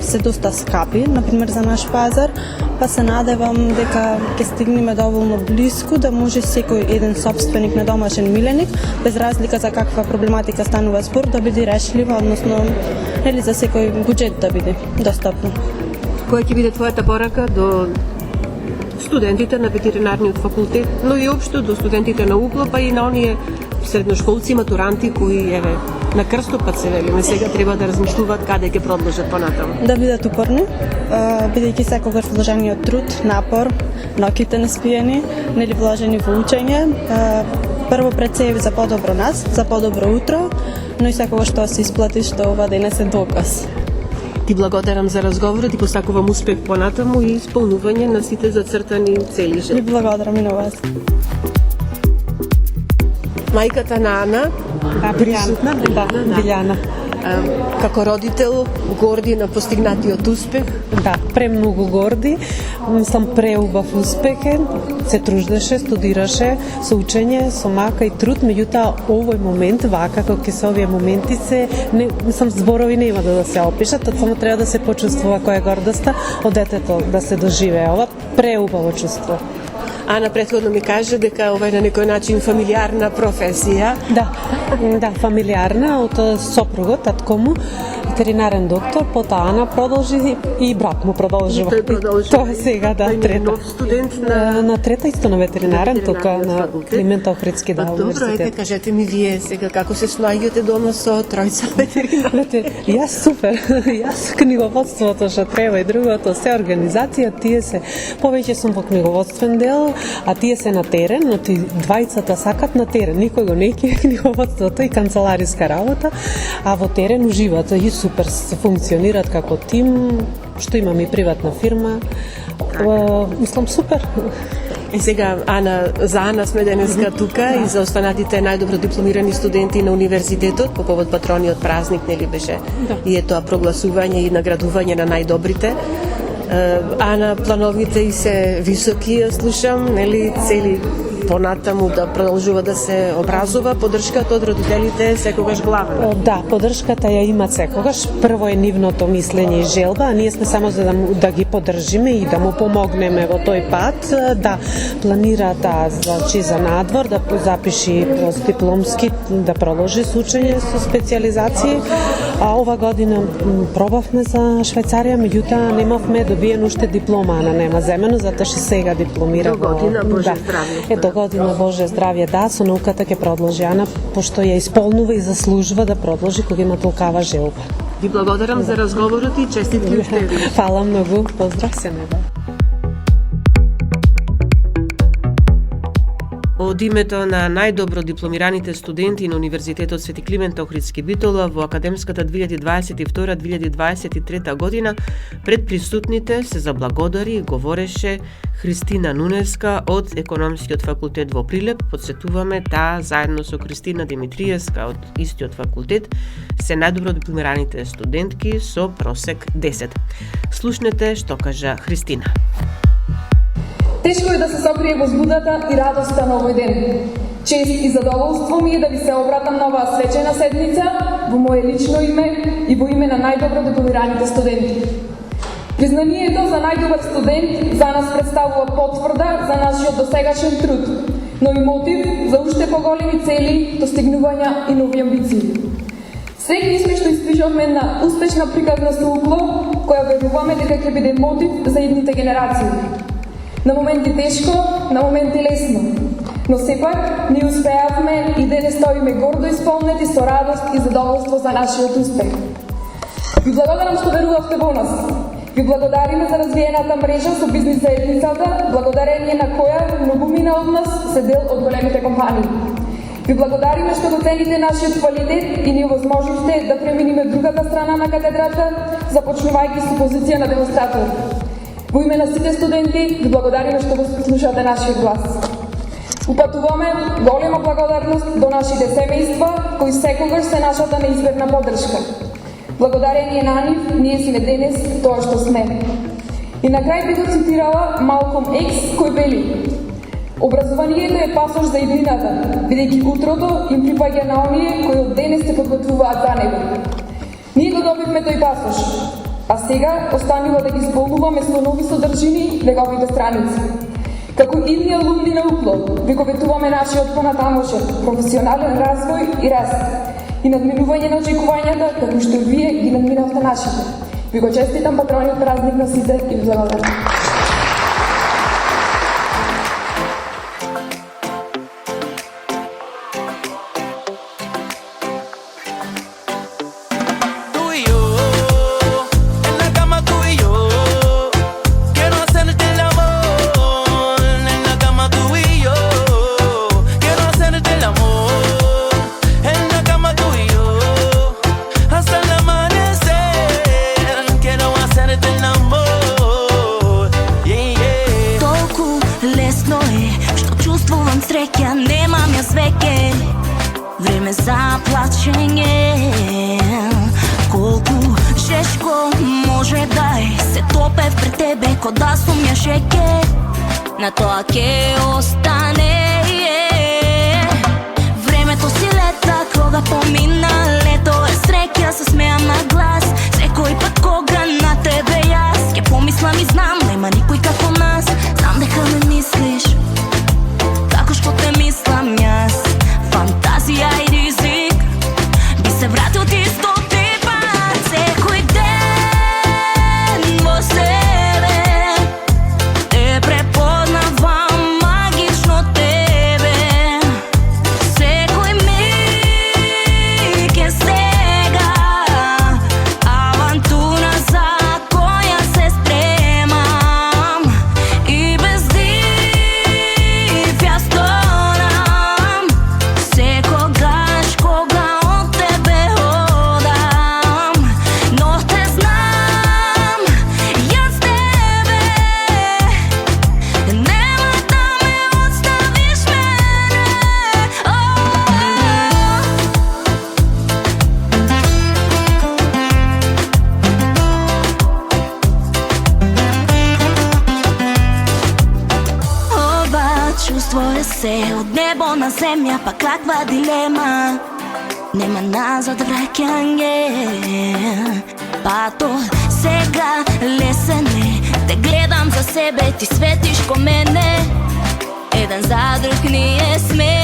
се доста скапи, например за наш пазар, па се надевам дека ќе стигнеме доволно близко да може секој еден сопственик на домашен миленик, без разлика за каква проблематика станува збор, да биде решлива, односно нели за секој буџет да биде достапно. Која ќе биде твојата порака до студентите на ветеринарниот факултет, но и општо до студентите на УКЛА, па и на оние средношколци, матуранти кои на крстопат се велиме, сега треба да размислуваат каде ќе продолжат понатаму. Да бидат упорни, бидејќи секогаш вложениот труд, напор, ноќите не спиени, нели вложени во учење, прво пред се за подобро нас, за подобро утро, но и секогаш што се исплати што ова денес е доказ. Ти благодарам за разговорот и посакувам успех понатаму и исполнување на сите зацртани цели. И благодарам и на вас. Мајката на Ана, присутна, Билјана. Како родител, горди на постигнатиот успех? Да, премногу горди. Мислам, преубав успех е. Се труждеше, студираше со учење, со мака и труд, меѓутоа овој момент, вака како ќе се овие моменти се, мислам, зборови нема да се опишат, само треба да се почувствува која е гордоста од детето да се доживее ова преубаво чувство. Ана претходно ми кажа дека ова е на некој начин фамилиарна професија. Да, фамилиарна од сопругот, татко му, ветеринарен доктор, потоа Ана продолжи и брат му продолжува. Тоа е сега, трета. Нов студент на трета исто на ветеринарен, тука на Климент Охридски универзитет. Добро, ете, кажете ми вие сега како се снаѓате дома со тројца ветеринари? Јас супер, јас книговодството што треба и другото, се организација, тие се, повеќе сум во книговодствен дел, а тие се на терен, но ти двајцата сакат на терен, никој го не ке книговодството и канцелариска работа, а во терен уживаат и супер се функционираат како тим, што имам и приватна фирма. Мислам супер. И сега, Ана, за Ана сме денеска тука и за останатите најдобро дипломирани студенти на универзитетот по повод патрониот празник, нели беше и е тоа прогласување и наградување на најдобрите. Ана, плановите и се високи, ја слушам, нели, цели понатаму да продолжува да се образува, поддршката од родителите е секогаш главна. Да, поддршката ја имат секогаш. Прво е нивното мислење и желба, а ние сме само за да ги поддржиме и да му помогнеме во тој пат. Да, планира значи за надвор, да запиши постдипломски, да продолжи со учење со специјализации. А ова година пробавме за Швајцарија, меѓутоа немавме добиен уште диплома, Ана нема земено, затоа што сега дипломира. До година, Боже здравје. До година, Боже здравје, да, со науката ќе продолжи Ана, пошто ја исполнува и заслужува да продолжи кога има толкава желба. Ви благодарам за разговорот и честитки уште ви. Фала многу, поздрав се, неба. Од името на најдобро дипломираните студенти на Универзитетот Свети Климент Охридски Битола во академската 2022-2023 година пред присутните се заблагодари и говореше Христина Нунеска од Економскиот факултет во Прилеп. Подсетуваме, таа заедно со Кристина Димитриевска од истиот факултет се најдобро дипломираните студентки со просек 10. Слушнете што кажа Христина. Тешко е да се сокрие возбудата и радоста на овој ден. Чест и задоволство ми е да ви се обратам на оваа свечена седница во моје лично име и во име на најдобро дипломираните студенти. Признанието за најдобар студент за нас представува потврда за нашиот досегашен труд, но и мотив за уште поголеми цели, достигнувања и нови амбиции. Среќни сме што испишавме на успешна приказна со укло, која веруваме дека ќе биде мотив за идните генерации. На моменти тешко, на моменти лесно, но сепак ние успеавме и денес стоиме гордо исполнети со радост и задоволство за нашиот успех. Ви благодарам што верувавте во нас. Ви благодариме за развиената мрежа со бизнис заедницата, благодарение на која многумина од нас се дел од големите компании. Ви благодариме што го цените нашиот квалитет и ни овозможивте да преминиме другата страна на катедрата, започнувајќи со позиција на демонстратор. Во име на сите студенти, ви благодариме што го слушате нашиот глас. Упатуваме голема благодарност до нашите семејства, кои секогаш се нашата неизбежна поддршка. Благодарение на нив, ние сме денес тоа што сме. И на крај би го цитирала Малком Екс, кој вели: образованието е пасош за иднината, бидејќи утрото им припаѓа на оние кои од денес се подготвуваат за него. Ние го добивме тој пасош, а сега останува да ги исполнуваме со нови содржини неговите страници. Како идни алумни на укло, ви го ветуваме нашиот понатамошен професионален развој и раст и надминување на очекувањата, како што вие ги надминавте нашите. Ви го честитам патрониот празник на сите и ви благодарам. колку жешко може дай се топев пред тебе ко да сум ја шеке на тоа ке остане. Времето си лета кога помина лето е среќа се смеам на глас секој пат кога на тебе јас ке помислам и знам нема никој како нас. Знам дека ме мислиш како што те мислам јас. Фантазија и ризик би се вратил ти 100 пат. Секој ден во себе те препознавам магично тебе. Секој миг е сега авантура за која се спремам и без див ја сторам. Секогаш кога од тебе одам, но те знам јас тебе нема да ме оставиш мене. Ова чувство е се од небо на земја, па каква дилема. Нема назад враќање. Патот сега лесен е. Те гледам за себе, ти светиш ко мене. Еден за друг ние сме.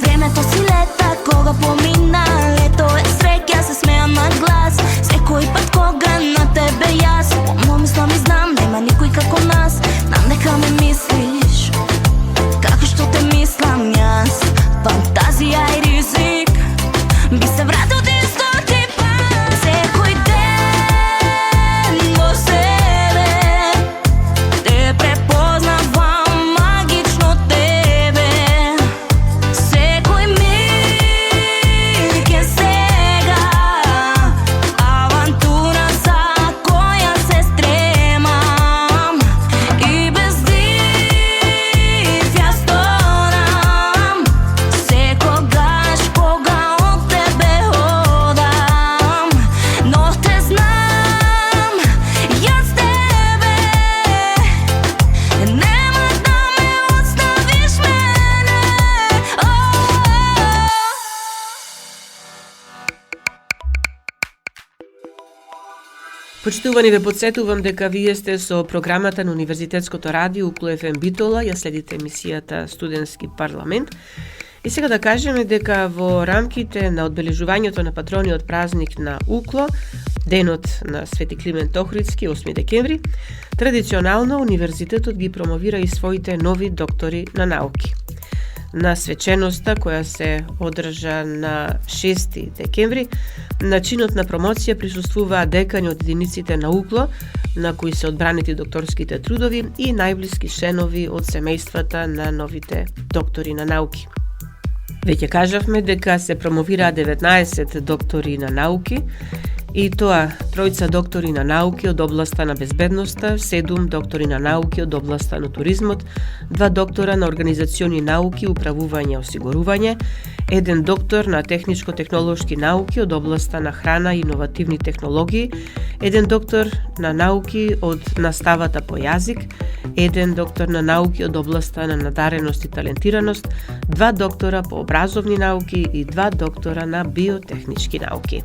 Времето си лета кога помина лето е среќа се смеам на глас секој пат кога на тебе јас помислам и знам нема никој како нас. Знам дека ме мислиш како што те мислам јас. Фантазија и ризик би се вратил ти 100 пат. Секој ден во себе те препознавам магично тебе. Секој миг е сега авантура за која се стремам и без див ја сторам. Секогаш кога од тебе одам, но те знам јас тебе нема да ме оставиш мене. Почитувани, ве подсетувам дека вие сте со програмата на Универзитетското радио Укло ФМ Битола, ја следите емисијата Студентски парламент. И сега да кажеме дека во рамките на одбележувањето на патрониот празник на Укло, денот на Свети Климент Охридски, 8 декември, традиционално универзитетот ги промовира и своите нови доктори на науки. На свеченоста која се одржа на 6 декември, на чинот на промоција присуствуваа декани од единиците на Укло, на кои се одбранети докторските трудови и најблиски членови од семејствата на новите доктори на науки. Веќе кажавме дека се промовираа 19 доктори на науки, и тоа тројца доктори на науки од областа на безбедноста, 7 доктори на науки од областа на туризмот, 2 доктора на организациони науки, управување и осигурување, 1 доктор на техничко-технолошки науки од областа на храна и иновативни технологии, 1 доктор на науки од наставата по јазик, 1 доктор на науки од областа на надареност и талентираност, 2 доктора по образовни науки и 2 доктора на биотехнички науки.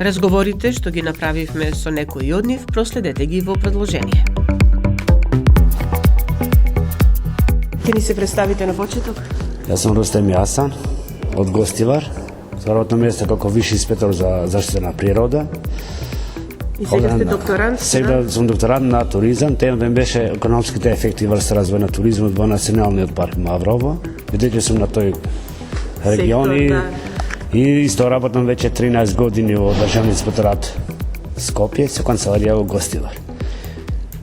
Разговорите што ги направивме со некои од нив, проследете ги во продолжение. Ке ни се представите на почеток? Јас сум Рустем Јасан од Гостивар. Работно место како виши инспектор за заштита на природа. И сега сте докторант? Сега сум докторант на туризам. Темата ми беше економските ефекти врз развој на туризмот во Националниот парк Маврово. Бидејќи сум на тој регион и исто работам веќе 13 години во Државниот инспекторат Скопје со канцеларија во Гостивар.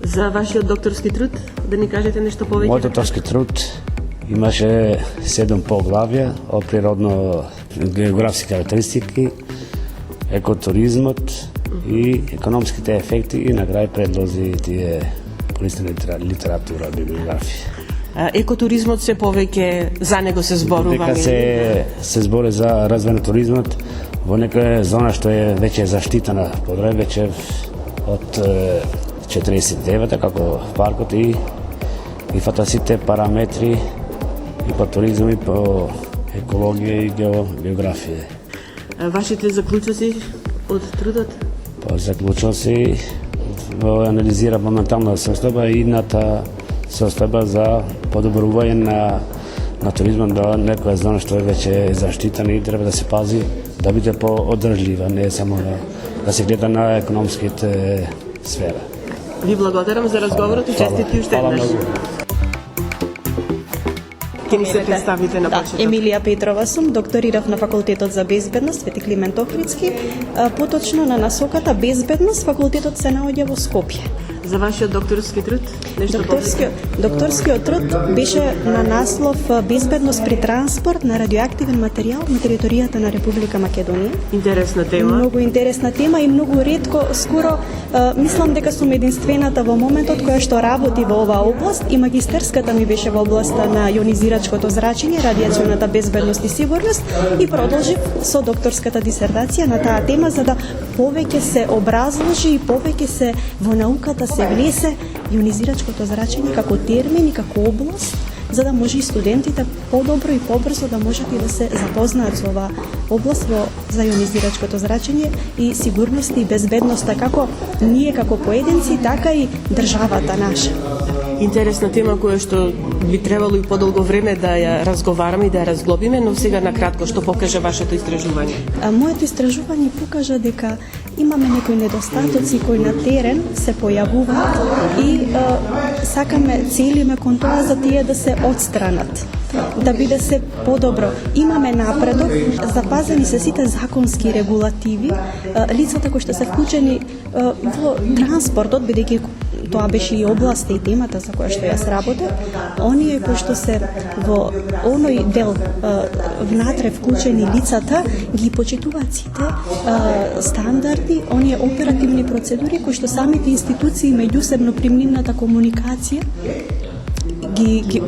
За вашиот докторски труд, да ни кажете нешто повеќе? Мојот докторски труд имаше 7 поглавја од природно географски карактеристики, екотуризмот и економските ефекти и на крај предлози тие користена литература, библиографија. Екотуризмот се повеќе за него се зборува. Дека се збори за развој на туризмот, во некоја зона што е веќе заштитена подред, веќе од 49 како паркот и фата сите параметри и по туризам и по екологија и географија. Вашите заклучоци од трудот? По заклучоци анализира моментална состојба и идната состојба за подобрување на туризмот до некоја зона што е веќе заштитена и треба да се пази да биде по-одржлива, не само да се гледа на економските сфера. Ви благодарам за разговорот и честити уште еднаш. Ке ни се представите на почеток? Емилија Петрова сум, докторирав на Факултетот за безбедност Свети Климент Охридски, поточно на насоката безбедност, факултетот се наоѓа во Скопје. За вашиот докторски труд? Докторскиот труд беше на наслов Безбедност при транспорт на радиоактивен материјал на територијата на Република Македонија. Интересна тема. Многу интересна тема и многу ретко, скоро мислам дека сум единствената во моментот која што работи во оваа област и магистерската ми беше во областа на јонизирачкото зрачење, радиационата безбедност и сигурност и продолжив со докторската дисертација на таа тема за да повеќе се образложи и повеќе се во науката се внесе јонизирачкото зрачење како термин и како област, за да може и студентите подобро и побрзо да можат и да се запознаат со оваа област за јонизирачкото зрачење и сигурност и безбедноста како ние како поединци, така и државата наша. Интересна тема која што би требало и подолго време да ја разговараме и да ја разглобиме, но сега на кратко што покажа вашето истражување? Моето истражување покажа дека имаме некои недостатоци кои на терен се појавуваат и сакаме, целиме кон тоа за тие да се отстранат, да биде се подобро. Имаме напредок, запазени се сите законски регулативи, лицата кои што се вклучени во транспортот, бидејќи тоа беше и областа и темата за која што јас работев, оние кои што се во оној дел внатре вклучени лицата ги почитуваат сите стандарди, оние оперативни процедури кои што самите институции меѓусебно при нивната комуникација ги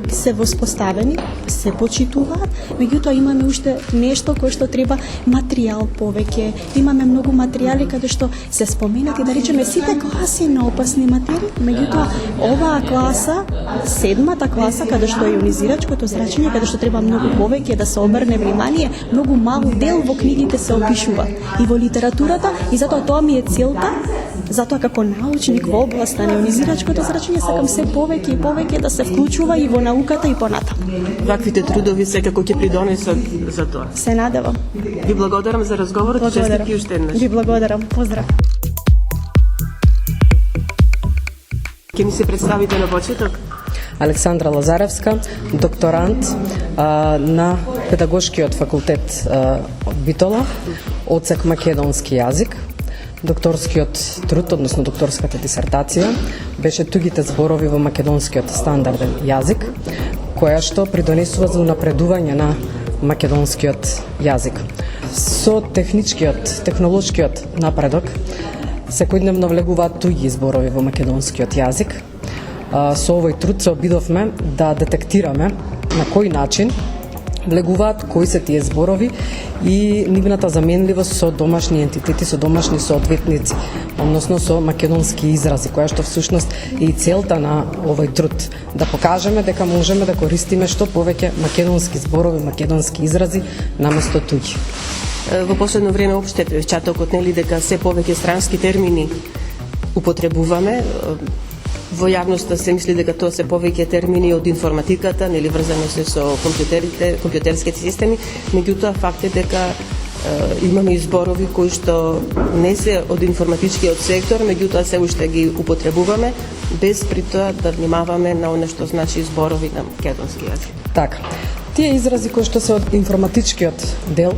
се воспоставени, се почитуваат, меѓутоа имаме уште нешто кое што треба материјал повеќе. Имаме многу материјали каде што се споменати, да речеме, сите класи на опасни материи, меѓутоа оваа класа, седмата класа, каде што е јонизирачкото зрачење, каде што треба многу повеќе да се обрне внимание, многу мал дел во книгите се опишува и во литературата, и затоа тоа ми е целта. Затоа како научник во областа на јонизирачкото зрачење сакам се повеќе и повеќе да се вклучува и во науката и понатаму. Ваквите трудови секако ќе придонесат за тоа. Се надевам. Ви благодарам за разговорот и честитки уште еднаш. Ви благодарам. Поздрав. Ќе ми се представите на почеток? Александра Лазаревска, докторант на Педагошкиот факултет Битола, одсек македонски јазик. Докторскиот труд, односно докторската дисертација, беше тугите зборови во македонскиот стандарден јазик, која што придонесува за унапредување на македонскиот јазик. Со технолошкиот напредок, секојдневно влегуваат туги зборови во македонскиот јазик. Со овој труд се обидовме да детектираме на кој начин влегуваат кои се тие зборови и нивната заменливост со домашни ентитети, со домашни соодветници, односно со македонски изрази, која што всушност е и целта на овој труд, да покажеме дека можеме да користиме што повеќе македонски зборови, македонски изрази наместо туѓи. Во последно време опште печатокот, нели, дека се повеќе странски термини употребуваме. Во јавноста се мисли дека тоа се повеќе термини од информатиката, нели, врзано се со компјутерските системи, меѓутоа факт е дека имаме и зборови кои што не се од информатичкиот сектор, меѓутоа се уште ги употребуваме, без при тоа да внимаваме на оно што значи зборови на македонски јазик. Така, тие изрази кои што се од информатичкиот дел,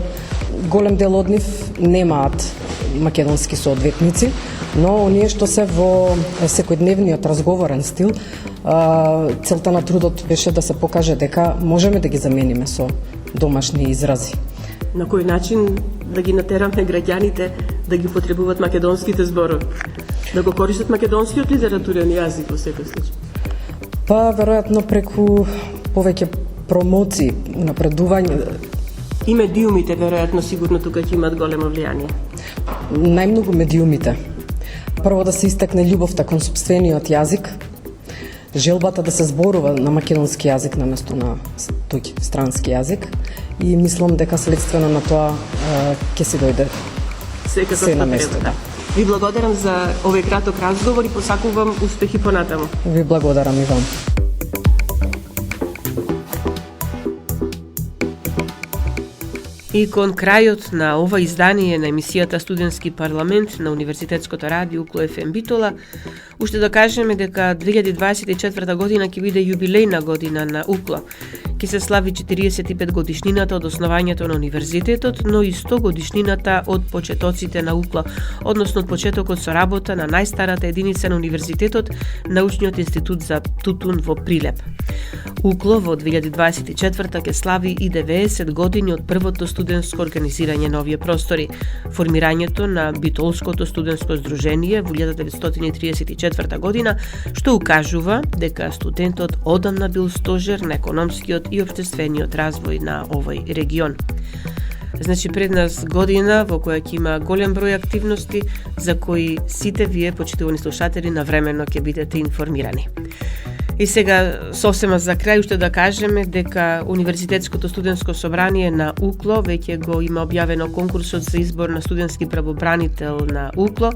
голем дел од нив немаат македонски соодветници, но оние што се во секојдневниот разговорен стил, целта на трудот беше да се покаже дека можеме да ги замениме со домашни изрази. На кој начин да ги натераме граѓаните да ги потребуваат македонските зборови? Да го користат македонскиот литературен јазик во секој случај? Па, веројатно преку повеќе промоции, напредување, И медиумите, веројатно, сигурно тука ќе имат големо влијание. Најмногу медиумите. Прво да се истакне љубовта кон сопствениот јазик, желбата да се зборува на македонски јазик наместо на тој странски јазик и мислам дека следствено на тоа ќе се дојде се на место. Да. Ви благодарам за овој краток разговор и посакувам успехи понатаму. Ви благодарам и вам. И кон крајот на ова издание на емисијата Студентски парламент на Универзитетското радио УКЛО ФМ Битола, уште да кажеме дека 2024 година ќе биде јубилејна година на УКЛО. Ќе се слави 45 годишнината од основањето на универзитетот, но и 100 годишнината од почетоците на УКЛО, односно од почетокот со работа на најстарата единица на универзитетот, научниот институт за тутун во Прилеп. УКЛО во 2024 ќе слави и 90 години од првото студентско организирање на овие простори, формирањето на Битолското студентско здружение во 1934 година, што укажува дека студентот одамна бил стожер на економскиот и општествениот развој на овој регион. Значи, пред нас година во која ќе има голем број активности за кои сите вие, почитувани слушатели, навремено ќе бидете информирани. И сега, сосема за крај, уште да кажеме дека Универзитетското студентско собрание на УКЛО веќе го има објавено конкурсот за избор на студентски правобранител на УКЛО.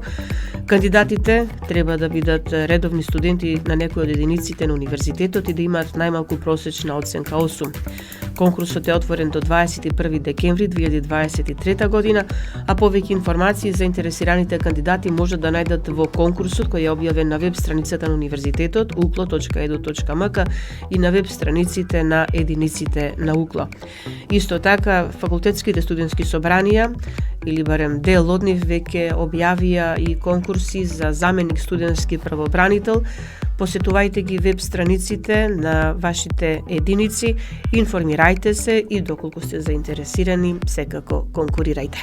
Кандидатите треба да бидат редовни студенти на некои од единиците на универзитетот и да имаат најмалку просечна оценка 8. Конкурсот е отворен до 21 декември 2023 година, а повеќе информации за интересираните кандидати може да најдат во конкурсот кој е објавен на веб страницата на универзитетот uklo.edu.mk и на веб страниците на единиците на УКЛО. Исто така, факултетските студентски собранија или барем дел од нив веќе објавија и конкурси за заменик студентски правобранител. Посетувајте ги веб страниците на вашите единици, информирајте се и доколку сте заинтересирани, секако конкурирајте.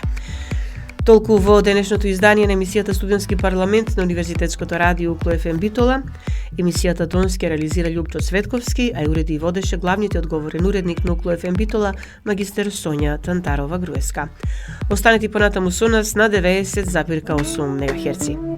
Толку во денешното издание на емисијата Студентски парламент на Универзитетското радио УКЛО ФМ Битола. Емисијата тонски реализира Љупчо Светковски, а ја уреди и водеше главните одговорен уредник на УКЛО ФМ Битола, магистер Сонја Тантарова-Груевска. Останете понатаму со нас на 90,8 МГц.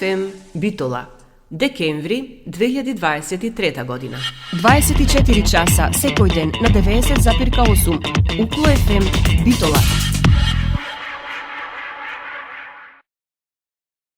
ФМ Битола, декември 2023 година. 24 часа секој ден на 90,8 Укло ФМ Битола.